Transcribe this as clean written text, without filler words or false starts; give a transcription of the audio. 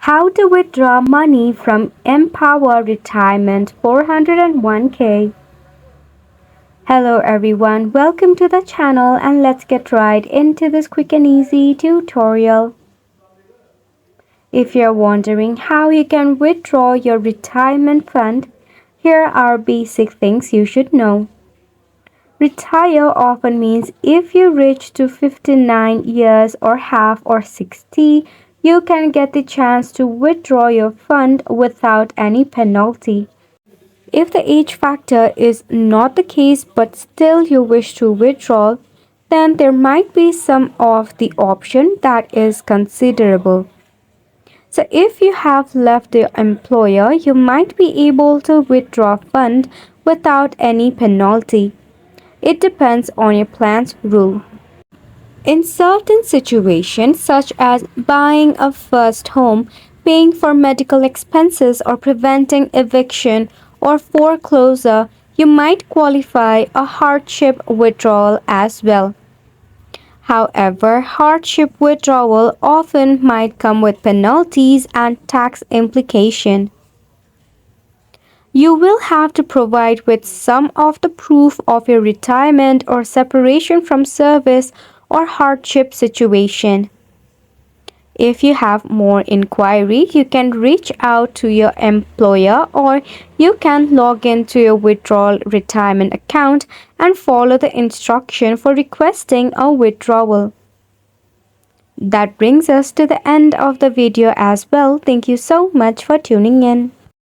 How to withdraw money from Empower Retirement 401k. Hello everyone, welcome to the channel and let's get right into this quick and easy tutorial. If you're wondering how you can withdraw your retirement fund, here are basic things you should know. Retire often means if you reach to 59 years or half or 60, you can get the chance to withdraw your fund without any penalty. If the age factor is not the case but still you wish to withdraw, then there might be some of the option that is considerable. So if you have left the employer, you might be able to withdraw fund without any penalty. It depends on your plan's rule. In certain situations, such as buying a first home, paying for medical expenses, or preventing eviction or foreclosure, you might qualify a hardship withdrawal as well. However, hardship withdrawal often might come with penalties and tax implications. You will have to provide with some of the proof of your retirement or separation from service or hardship situation. If you have more inquiry, you can reach out to your employer or you can log into your withdrawal retirement account and follow the instruction for requesting a withdrawal. That brings us to the end of the video as well. Thank you so much for tuning in.